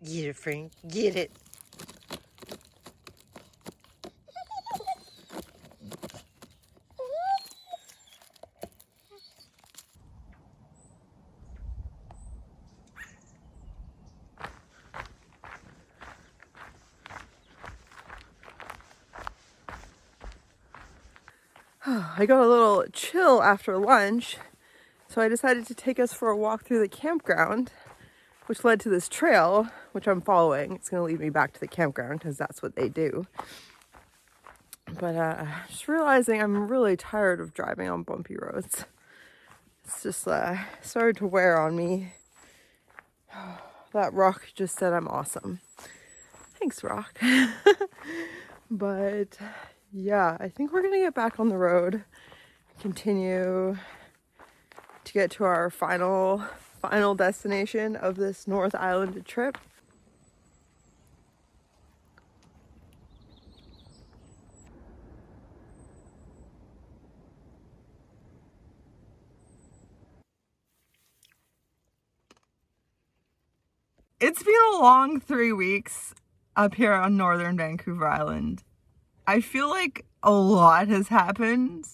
Get it, Frank. Get it. I got a little chill after lunch, so I decided to take us for a walk through the campground, which led to this trail, which I'm following. It's going to lead me back to the campground because that's what they do. But just realizing I'm really tired of driving on bumpy roads. It's just started to wear on me. That rock just said I'm awesome. Thanks, rock. But yeah, I think we're going to get back on the road, continue to get to our final destination of this North Island trip. It's been a long 3 weeks up here on northern Vancouver Island. I feel like a lot has happened.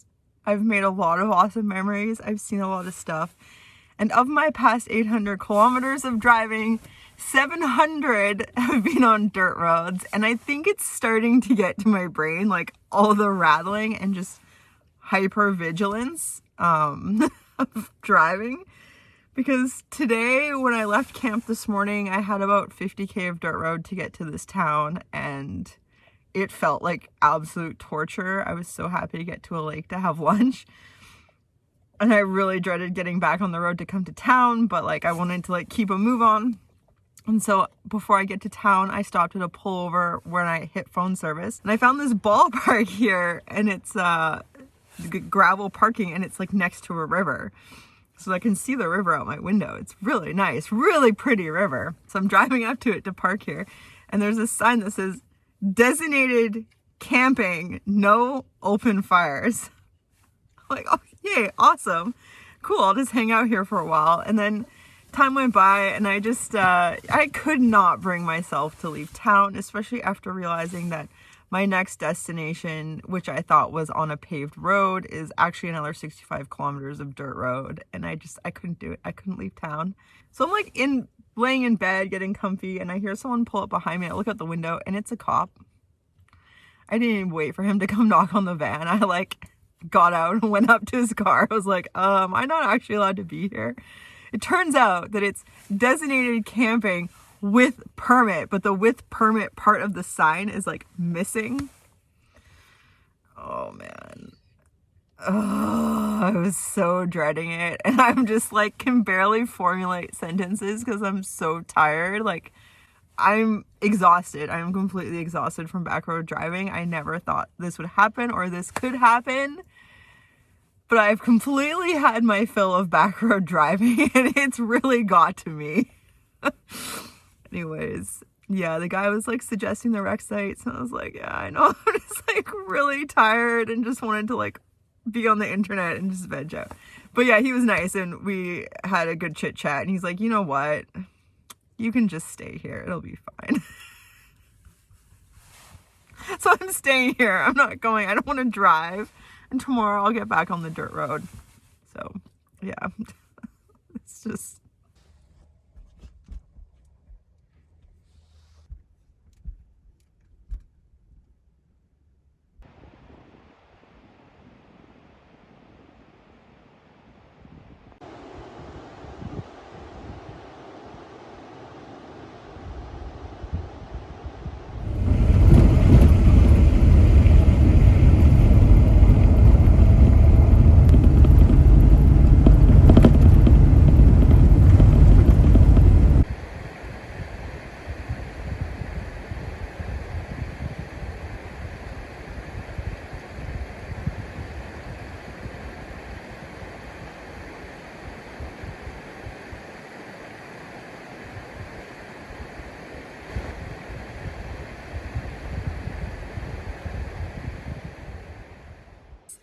I've made a lot of awesome memories. I've seen a lot of stuff. And of my past 800 kilometers of driving, 700 have been on dirt roads. And I think it's starting to get to my brain, like all the rattling and just hyper vigilance of driving. Because today, when I left camp this morning, I had about 50K of dirt road to get to this town, and it felt like absolute torture. I was so happy to get to a lake to have lunch. And I really dreaded getting back on the road to come to town, but like I wanted to like keep a move on. And so before I get to town, I stopped at a pullover when I hit phone service. And I found this ballpark here, and it's gravel parking, and it's like next to a river. So I can see the river out my window. It's really nice, really pretty river. So I'm driving up to it to park here. And there's a sign that says, designated camping, no open fires. I'm like, oh, yay, awesome. Cool, I'll just hang out here for a while. And then time went by, and I just, I could not bring myself to leave town, especially after realizing that my next destination, which I thought was on a paved road, is actually another 65 kilometers of dirt road. And I couldn't do it. I couldn't leave town. So I'm like laying in bed, getting comfy, and I hear someone pull up behind me. I look out the window, and it's a cop. I didn't even wait for him to come knock on the van. I like got out and went up to his car. I was like, I'm not actually allowed to be here. It turns out that it's designated camping with permit, but the with permit part of the sign is like missing. Oh man. Oh, I was so dreading it. And I'm just like can barely formulate sentences because I'm so tired. Like I'm exhausted. I'm completely exhausted from back road driving. I never thought this would happen or this could happen. But I've completely had my fill of back road driving, and it's really got to me. Anyways, yeah, the guy was like suggesting the rec sites, and I was like, yeah, I know. I'm just like really tired and just wanted to like be on the internet and just veg out. But yeah, he was nice, and we had a good chit chat, and he's like, you know what? You can just stay here. It'll be fine. So I'm staying here. I'm not going. I don't want to drive. And tomorrow I'll get back on the dirt road. So, yeah. It's just...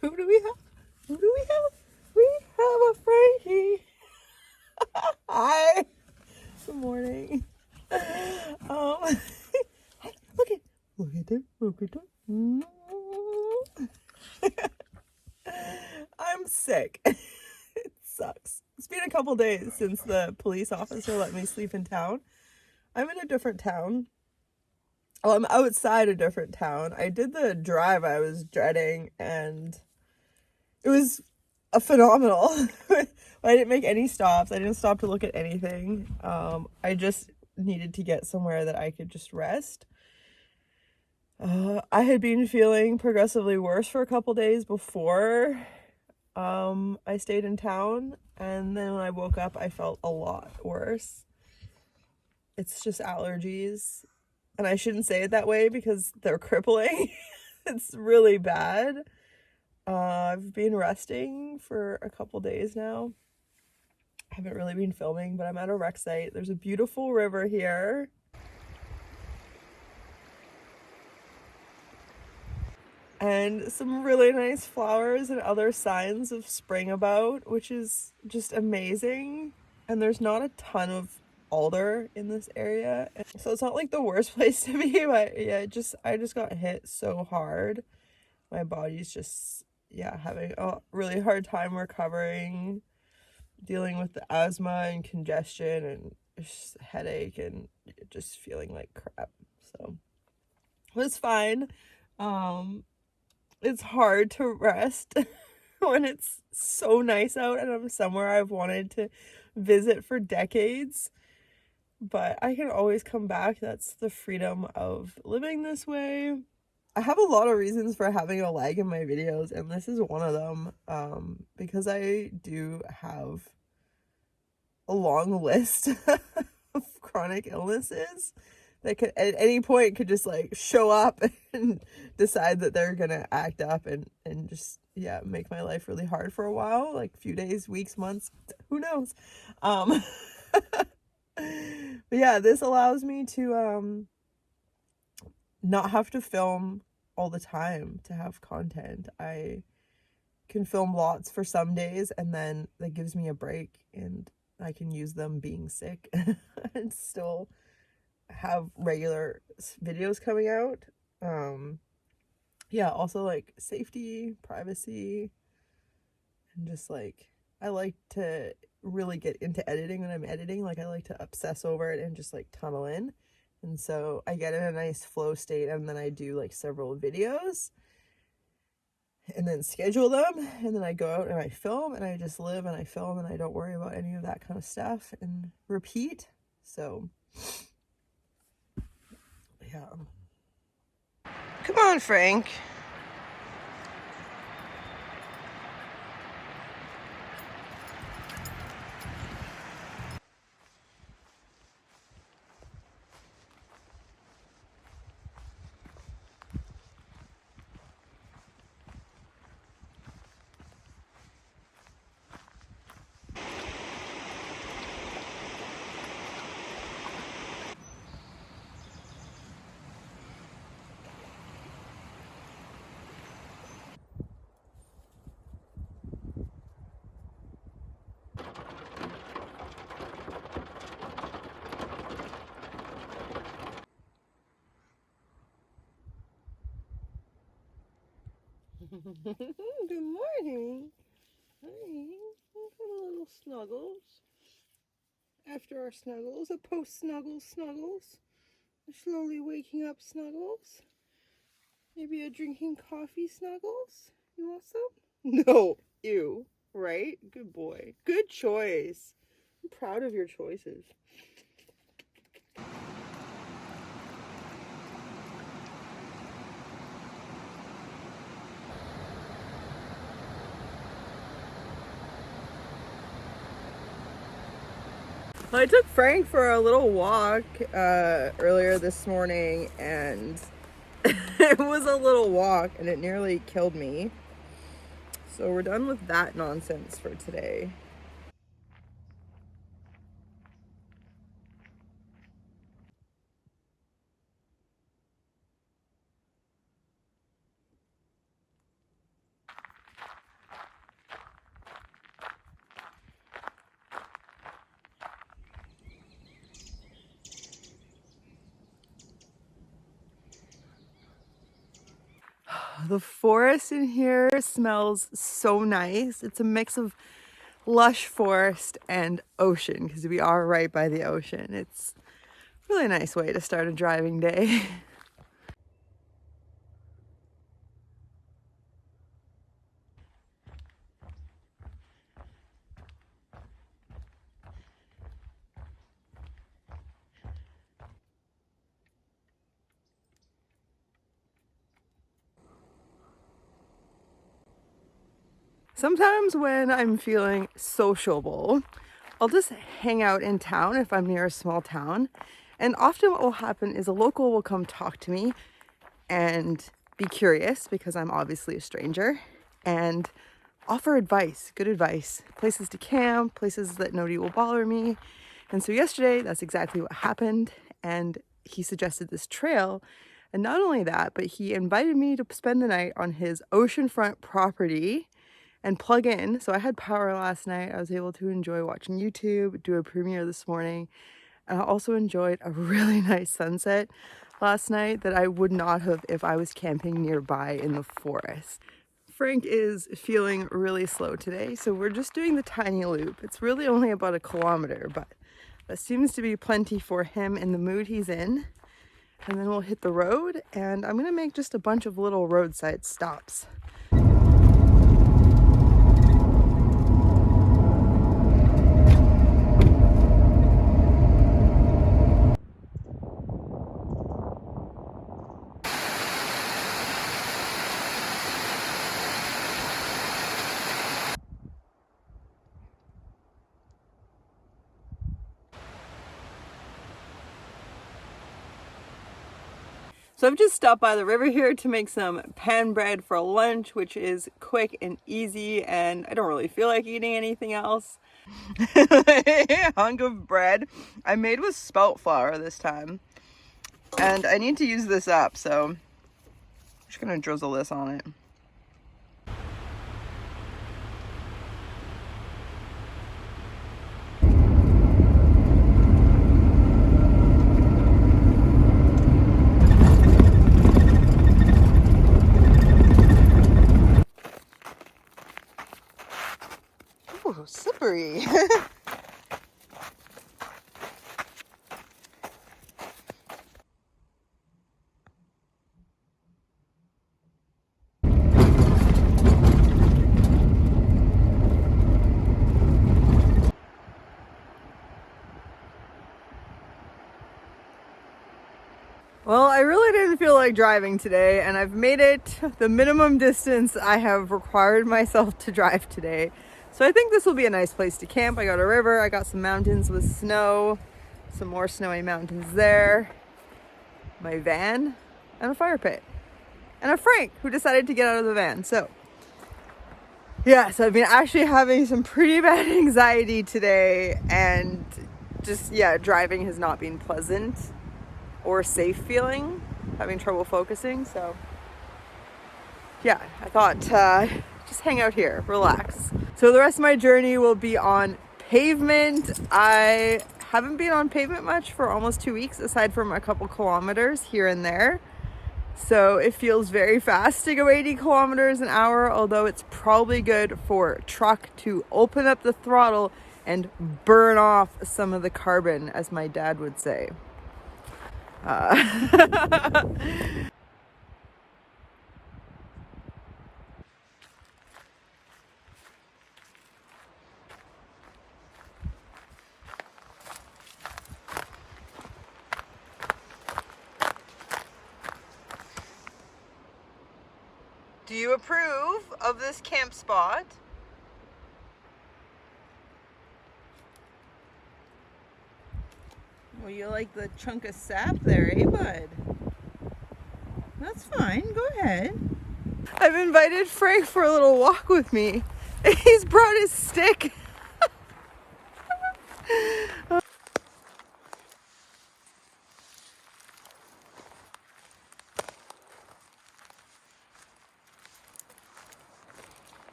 Who do we have? Who do we have? We have a Frankie. Hi. Good morning. couple days since the police officer let me sleep in town. I'm in a different town. Well, I'm outside a different town. I did the drive I was dreading, and it was a phenomenal. I didn't make any stops. I didn't stop to look at anything. I just needed to get somewhere that I could just rest. I had been feeling progressively worse for a couple days before I stayed in town, and then when I woke up, I felt a lot worse. It's just allergies, and I shouldn't say it that way because they're crippling. It's really bad. I've been resting for a couple days now. I haven't really been filming, but I'm at a rec site. There's a beautiful river here. And some really nice flowers and other signs of spring about, which is just amazing. And there's not a ton of alder in this area, so it's not like the worst place to be, but yeah, I just got hit so hard. My body's just, yeah, having a really hard time recovering, dealing with the asthma and congestion and just headache and just feeling like crap. So it was fine. It's hard to rest when it's so nice out and I'm somewhere I've wanted to visit for decades, but I can always come back. That's the freedom of living this way. I have a lot of reasons for having a lag in my videos, and this is one of them, because I do have a long list of chronic illnesses that could at any point could just like show up and decide that they're gonna act up and just, yeah, make my life really hard for a while, like a few days, weeks, months, who knows. But yeah, this allows me to not have to film all the time to have content. I can film lots for some days, and then that gives me a break and I can use them being sick and still have regular videos coming out. Yeah, also like safety, privacy, and just like I like to really get into editing when I'm editing. Like I like to obsess over it and just like tunnel in, and so I get in a nice flow state, and then I do like several videos and then schedule them, and then I go out and I film, and I just live and I film, and I don't worry about any of that kind of stuff, and repeat. So yeah. Come on, Frank. Good morning. Hi. Have a little snuggles. After our snuggles, a post-snuggles snuggles. A slowly waking up snuggles. Maybe a drinking coffee snuggles. You want some? No. Ew. Right? Good boy. Good choice. I'm proud of your choices. I took Frank for a little walk earlier this morning, and it was a little walk and it nearly killed me. So we're done with that nonsense for today. The forest in here smells so nice. It's a mix of lush forest and ocean, because we are right by the ocean. It's a really nice way to start a driving day. Sometimes when I'm feeling sociable, I'll just hang out in town if I'm near a small town. And often what will happen is a local will come talk to me and be curious, because I'm obviously a stranger, and offer advice, good advice, places to camp, places that nobody will bother me. And so yesterday, that's exactly what happened. And he suggested this trail. And not only that, but he invited me to spend the night on his oceanfront property and plug in. So I had power last night. I was able to enjoy watching YouTube, do a premiere this morning. And I also enjoyed a really nice sunset last night that I would not have if I was camping nearby in the forest. Frank is feeling really slow today, so we're just doing the tiny loop. It's really only about 1 kilometer, but that seems to be plenty for him in the mood he's in. And then we'll hit the road, and I'm gonna make just a bunch of little roadside stops. So I've just stopped by the river here to make some pan bread for lunch, which is quick and easy, and I don't really feel like eating anything else. A hunk of bread I made with spelt flour this time, and I need to use this up, so I'm just gonna drizzle this on it. Ooh, slippery. Well, I really didn't feel like driving today, and I've made it the minimum distance I have required myself to drive today. So I think this will be a nice place to camp. I got a river, I got some mountains with snow, some more snowy mountains there, my van, and a fire pit. And a Frank who decided to get out of the van. So yes, I've been actually having some pretty bad anxiety today, and just, yeah, driving has not been pleasant or safe feeling, having trouble focusing. So yeah, I thought just hang out here, relax. So the rest of my journey will be on pavement. I haven't been on pavement much for almost 2 weeks, aside from a couple kilometers here and there. So it feels very fast to go 80 kilometers an hour, although it's probably good for a truck to open up the throttle and burn off some of the carbon, as my dad would say. Do you approve of this camp spot? Well, you like the chunk of sap there, eh, bud? That's fine, go ahead. I've invited Frank for a little walk with me. He's brought his stick.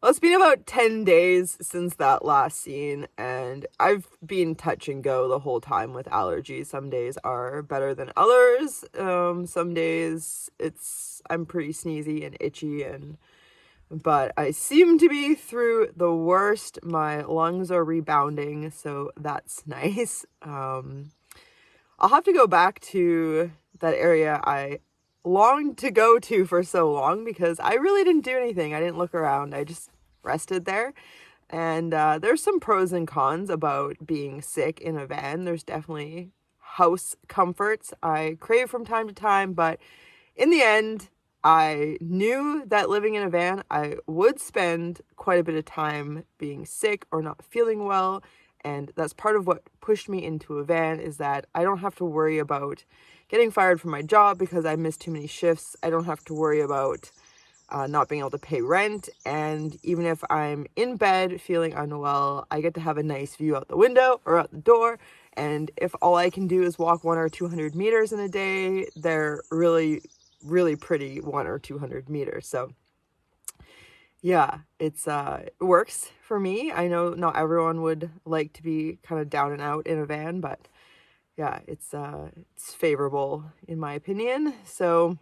Well, it's been about 10 days since that last scene, and I've been touch and go the whole time with allergies. Some days are better than others. Some days I'm pretty sneezy and itchy, but I seem to be through the worst. My lungs are rebounding, so that's nice. I'll have to go back to that area I longed to go to for so long because I really didn't do anything. I didn't look around. I just rested there. And there's some pros and cons about being sick in a van. There's definitely house comforts I crave from time to time, but in the end, I knew that living in a van, I would spend quite a bit of time being sick or not feeling well. And that's part of what pushed me into a van, is that I don't have to worry about getting fired from my job because I missed too many shifts. I don't have to worry about not being able to pay rent. And even if I'm in bed feeling unwell, I get to have a nice view out the window or out the door. And if all I can do is walk 100 or 200 meters in a day, they're really, really pretty 100 or 200 meters. So yeah, it works for me. I know not everyone would like to be kind of down and out in a van, but yeah, it's favorable in my opinion. So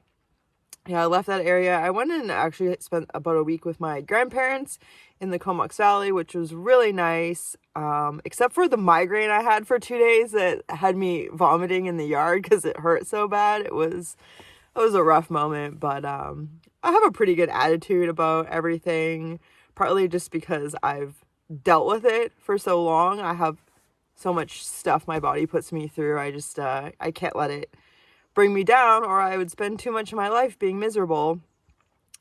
yeah, I left that area. I went and actually spent about a week with my grandparents in the Comox Valley, which was really nice. Except for the migraine I had for 2 days that had me vomiting in the yard because it hurt so bad. It was a rough moment, but I have a pretty good attitude about everything, partly just because I've dealt with it for so long. I have so much stuff my body puts me through. I can't let it bring me down, or I would spend too much of my life being miserable.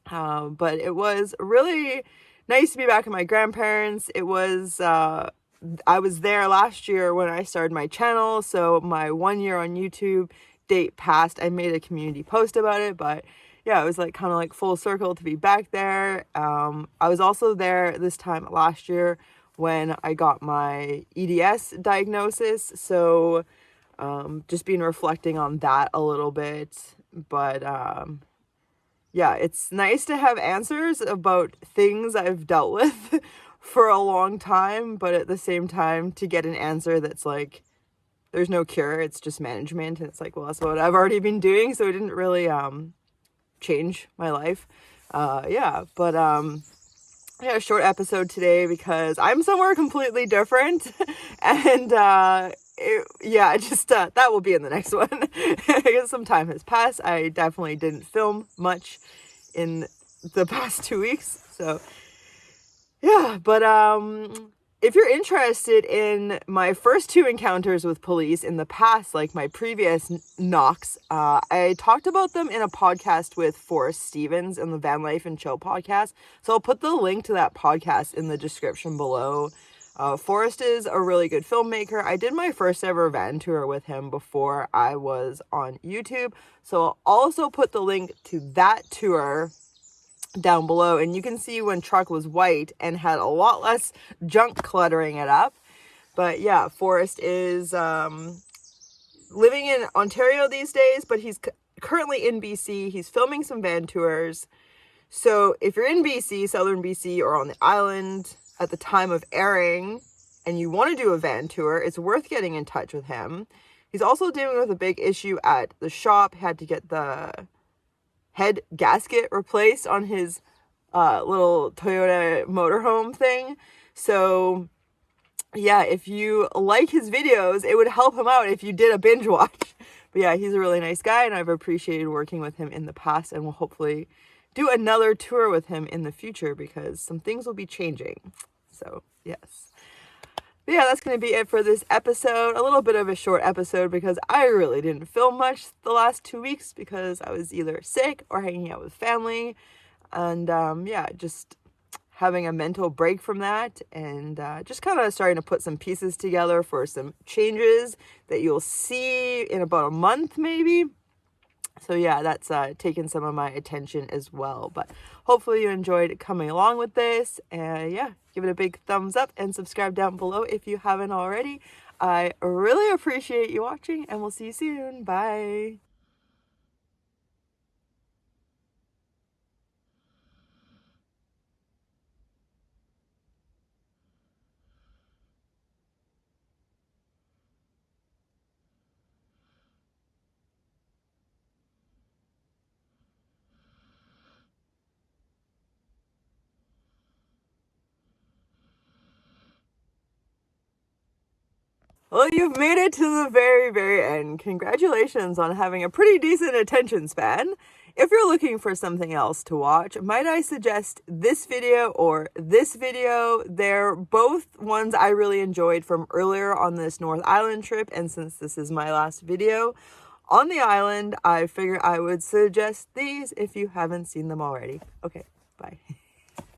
But it was really nice to be back at my grandparents. It was I was there last year when I started my channel, so my 1 year on YouTube date passed. I made a community post about it, but yeah, it was like kind of like full circle to be back there. I was also there this time last year when I got my EDS diagnosis, so just been reflecting on that a little bit. But yeah, it's nice to have answers about things I've dealt with for a long time, but at the same time to get an answer that's like, there's no cure, it's just management. And it's like, well, that's what I've already been doing, so it didn't really change my life. Yeah, short episode today because I'm somewhere completely different. And that will be in the next one. Because some time has passed. I definitely didn't film much in the past 2 weeks, so yeah. But if you're interested in my first 2 encounters with police in the past, like my previous knocks, I talked about them in a podcast with Forrest Stevens in the Vanlife and Chill podcast. So I'll put the link to that podcast in the description below. Forrest is a really good filmmaker. I did my first ever van tour with him before I was on YouTube. So I'll also put the link to that tour down below, and you can see when truck was white and had a lot less junk cluttering it up. But yeah, Forrest is living in Ontario these days, but he's currently in BC. He's filming some van tours. So if you're in BC, southern BC, or on the island at the time of airing and you want to do a van tour, it's worth getting in touch with him. He's also dealing with a big issue at the shop. He had to get the head gasket replaced on his little Toyota motorhome thing. So yeah, if you like his videos, it would help him out if you did a binge watch. But yeah, he's a really nice guy, and I've appreciated working with him in the past, and will hopefully do another tour with him in the future because some things will be changing. So yes. But yeah, that's going to be it for this episode. A little bit of a short episode because I really didn't film much the last 2 weeks because I was either sick or hanging out with family. And just having a mental break from that, and just kind of starting to put some pieces together for some changes that you'll see in about a month maybe. So yeah, that's taken some of my attention as well. But hopefully you enjoyed coming along with this. And yeah, give it a big thumbs up and subscribe down below if you haven't already. I really appreciate you watching, and we'll see you soon. Bye. Well, you've made it to the very, very end. Congratulations on having a pretty decent attention span. If you're looking for something else to watch, might I suggest this video or this video? They're both ones I really enjoyed from earlier on this North Island trip, and since this is my last video on the island, I figured I would suggest these if you haven't seen them already. Okay, bye.